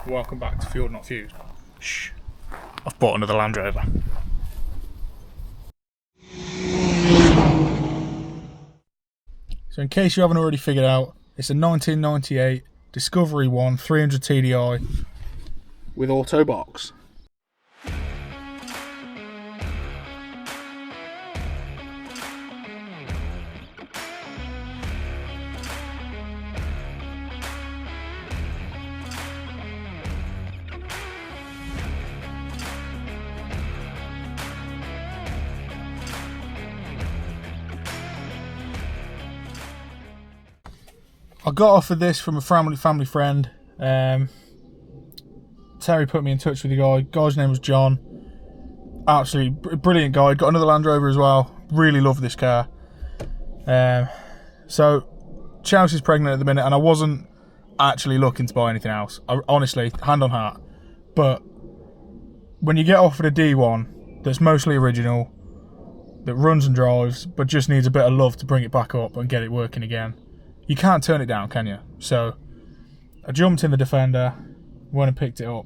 Welcome back to Fueled Not Fused. Shh. I've bought another Land Rover. So in case you haven't already figured out, it's a 1998 Discovery 1 300 TDI with auto box. I got offered this from a family friend. Terry put me in touch with the guy. Guy's name was John. Absolutely brilliant guy. Got another Land Rover as well. Really love this car. So Chelsea's pregnant at the minute, and I wasn't actually looking to buy anything else. Honestly, hand on heart. But when you get offered a D1 that's mostly original, that runs and drives, but just needs a bit of love to bring it back up and get it working again, you can't turn it down, can you? So I jumped in the Defender, went and picked it up,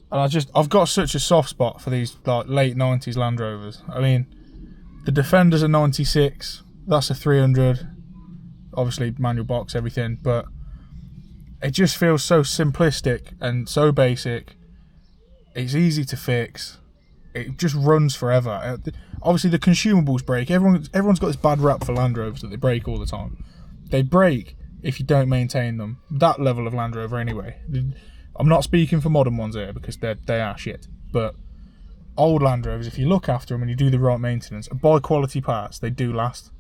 and I've got such a soft spot for these like late 90s Land Rovers. I mean, the Defender's a 96, that's a 300, obviously manual box, everything, but it just feels so simplistic and so basic. It's easy to fix. It just runs forever. Obviously the consumables break. Everyone's got this bad rap for Land Rovers that they break all the time. They break if you don't maintain them. That level of Land Rover anyway. I'm not speaking for modern ones here because they are shit. But old Land Rovers, if you look after them and you do the right maintenance and buy quality parts, they do last.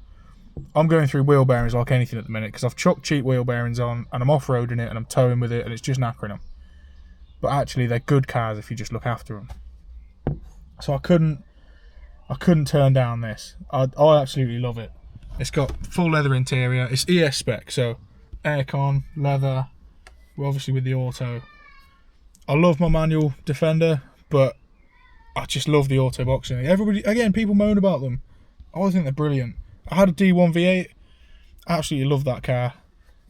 I'm going through wheel bearings like anything at the minute because I've chucked cheap wheel bearings on and I'm off-roading it and I'm towing with it and it's just knackering them. But actually they're good cars if you just look after them. So I couldn't turn down this. I absolutely love it. It's got full leather interior. It's ES spec, so aircon, leather. We're obviously with the auto. I love my manual Defender, but I just love the auto boxing. Everybody, again, people moan about them. I think they're brilliant. I had a D1 V8. Absolutely love that car.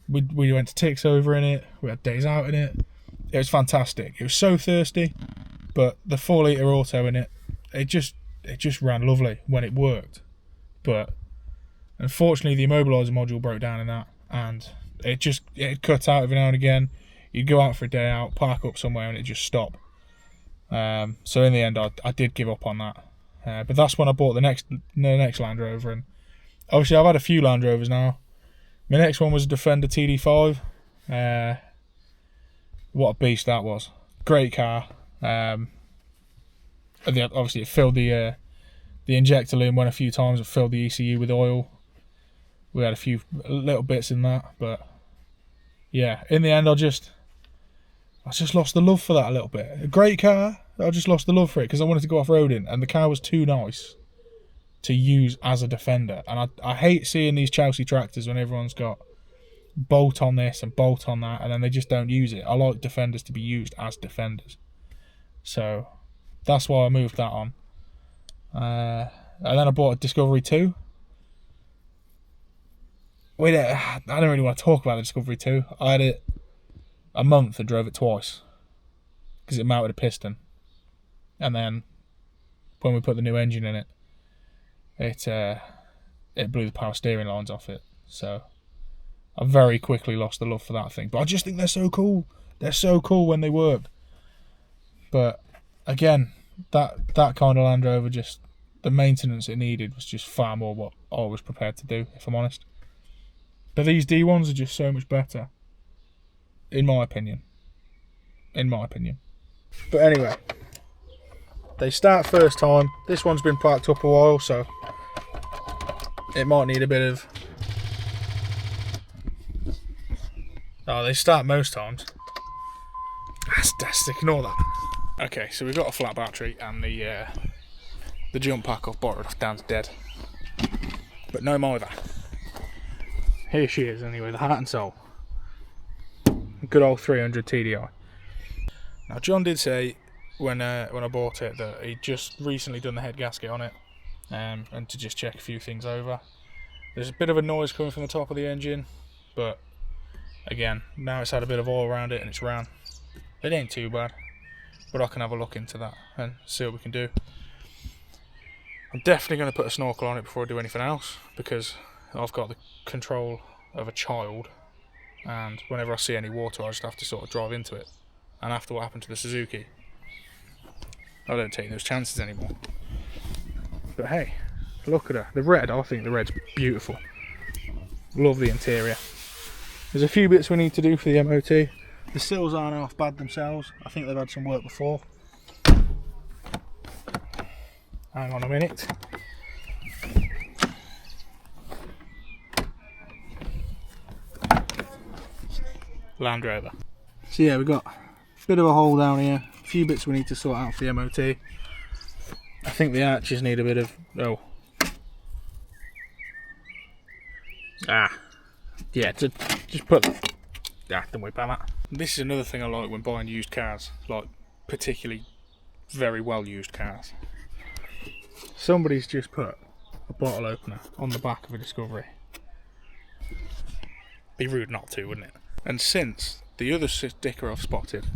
We went to Tix over in it. We had days out in it. It was fantastic. It was so thirsty, but the 4-litre auto in it, it just ran lovely when it worked. But unfortunately the immobiliser module broke down in that, and it cut out every now and again. You'd go out for a day out, park up somewhere, and it just stopped. So in the end I did give up on that. But that's when I bought the next Land Rover, and obviously I've had a few Land Rovers now. My next one was a Defender TD5. What a beast that was. Great car. Obviously it filled the injector loom went a few times. It filled the ECU with oil. We had a few little bits in that, but yeah, in the end I just lost the love for that a little bit. A great car, I just lost the love for it because I wanted to go off-roading and the car was too nice to use as a Defender. And I hate seeing these Chelsea tractors when everyone's got bolt on this and bolt on that and then they just don't use it. I like Defenders to be used as Defenders. So that's why I moved that on. And then I bought a Discovery 2. I don't really want to talk about the Discovery 2. I had it a month and drove it twice because it mounted a piston. And then when we put the new engine in it, it blew the power steering lines off it. So I very quickly lost the love for that thing. But I just think they're so cool. They're so cool when they work. But again, that kind of Land Rover, just the maintenance it needed was just far more what I was prepared to do, if I'm honest. But these D1s are just so much better, in my opinion. But anyway, they start first time. This one's been parked up a while, so it might need a bit of... Oh, they start most times. That's ignore that. Okay, so we've got a flat battery and the jump pack I've borrowed off Dan's dead. But no more of that. Here she is anyway, the heart and soul. Good old 300 TDI. Now John did say when I bought it that he'd just recently done the head gasket on it, and to just check a few things over. There's a bit of a noise coming from the top of the engine, but again, now it's had a bit of oil around it and it's ran. It ain't too bad, but I can have a look into that and see what we can do. I'm definitely going to put a snorkel on it before I do anything else, because I've got the control of a child, and whenever I see any water I just have to sort of drive into it. And after what happened to the Suzuki, I don't take those chances anymore. But hey, look at her. The red, I think the red's beautiful. Love the interior. There's a few bits we need to do for the MOT. The sills aren't half bad themselves. I think they've had some work before. Hang on a minute. Land Rover. So yeah, we've got a bit of a hole down here. A few bits we need to sort out for the MOT. I think the arches need a bit of... oh. Yeah, just put... don't worry about that. This is another thing I like when buying used cars. Like, particularly very well used cars. Somebody's just put a bottle opener on the back of a Discovery. Be rude not to, wouldn't it? And since the other sticker I've spotted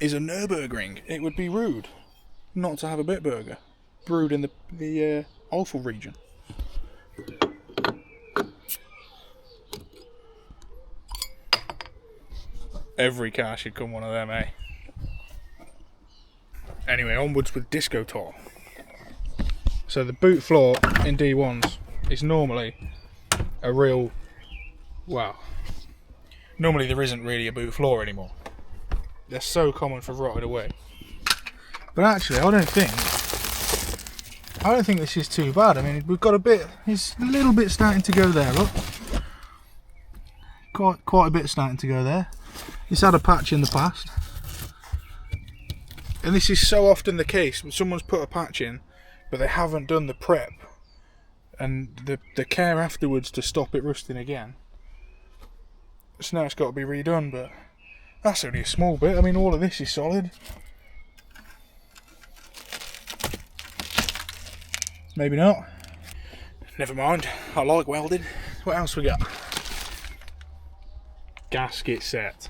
is a Nürburgring, it would be rude not to have a Bitburger brewed in the Eifel region. Every car should come one of them, eh? Anyway, onwards with Disco Tour. So the boot floor in D1s is normally a real... well, normally there isn't really a boot floor anymore. They're so common for rotted away. But actually, I don't think this is too bad. I mean, we've got a bit... it's a little bit starting to go there, look. Quite a bit starting to go there. It's had a patch in the past. And this is so often the case when someone's put a patch in, but they haven't done the prep and the care afterwards to stop it rusting again. So now it's got to be redone, but that's only a small bit. I mean, all of this is solid. Maybe not. Never mind. I like welding. What else we got? Gasket set.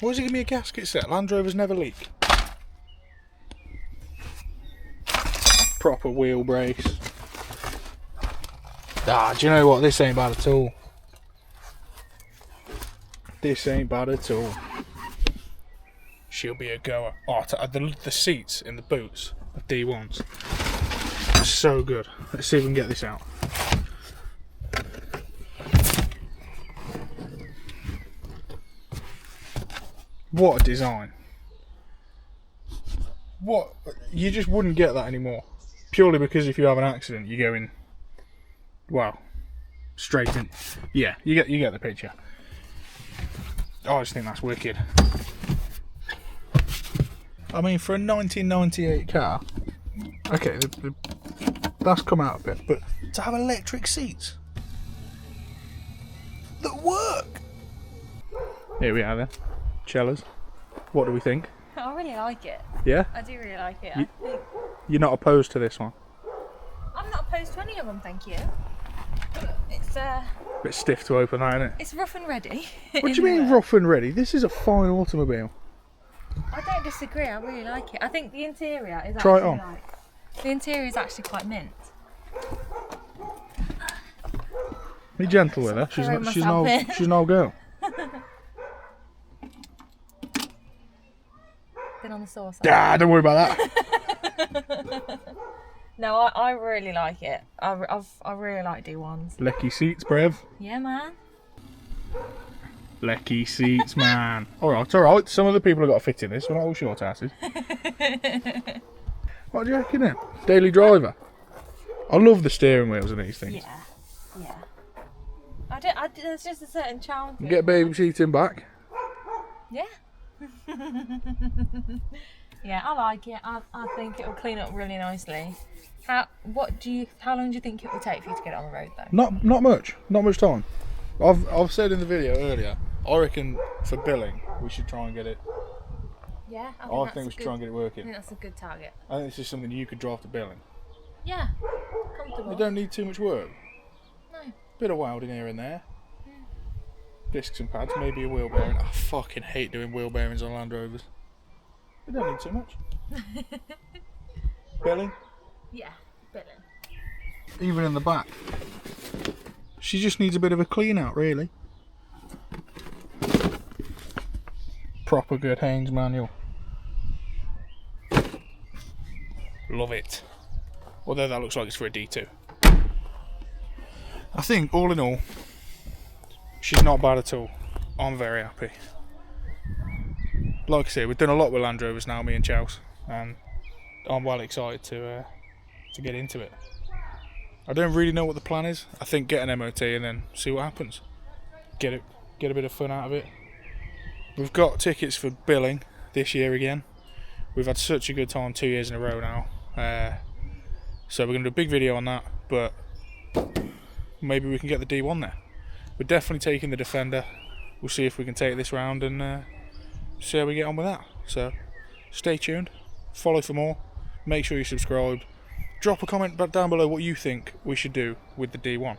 Why does it give me a gasket set? Land Rovers never leak. Proper wheel brace. Do you know what? This ain't bad at all. This ain't bad at all. She'll be a goer. Oh, the seats in the boots of D1s are so good. Let's see if we can get this out. What a design. What? You just wouldn't get that anymore. Purely because if you have an accident, you go in, well, straight in. Yeah, you get the picture. I just think that's wicked. I mean, for a 1998 car, okay, that's come out a bit, but to have electric seats that work. Here we are then. Cellas. What do we think? I really like it. Yeah? I do really like it. You're not opposed to this one? I'm not opposed to any of them, thank you. It's a bit stiff to open, isn't it? It's rough and ready. What do you mean rough and ready? This is a fine automobile. I don't disagree, I really like it. I think the interior is Try it on. The interior is actually quite mint. Be gentle with her. She's no girl. Been on the sauce. Don't worry about that. No, I really like it. I really like D1s. Lecky seats, Brev. Yeah, man. Lecky seats, man. Alright. Some of the people have got to fit in this. We're not all short asses. What do you reckon then? Daily driver. I love the steering wheels and these things. Yeah. There's just a certain charm to it. Get baby seats in back. Yeah. Yeah, I like it. I think it will clean up really nicely. How long do you think it will take for you to get it on the road though? Not much time. I've said in the video earlier, I reckon for billing we should try and get it. Yeah, I think we should try and get it working. I think that's a good target. I think this is something you could drive to billing. Yeah, comfortable. You don't need too much work. No. Bit of welding here and there. discs and pads, maybe a wheel bearing. I fucking hate doing wheel bearings on Land Rovers. They don't need too much. Billing? Yeah, billing. Even in the back. She just needs a bit of a clean out, really. Proper good Haynes manual. Love it. Although that looks like it's for a D2. I think, all in all, she's not bad at all. I'm very happy. Like I say, we've done a lot with Land Rovers now, me and Chouse, and I'm well excited to get into it. I don't really know what the plan is. I think get an MOT and then see what happens. Get a bit of fun out of it. We've got tickets for billing this year again. We've had such a good time 2 years in a row now. So we're going to do a big video on that, but maybe we can get the D1 there. We're definitely taking the Defender. We'll see if we can take this round and see how we get on with that. So stay tuned, follow for more, make sure you subscribe, drop a comment down below what you think we should do with the D1.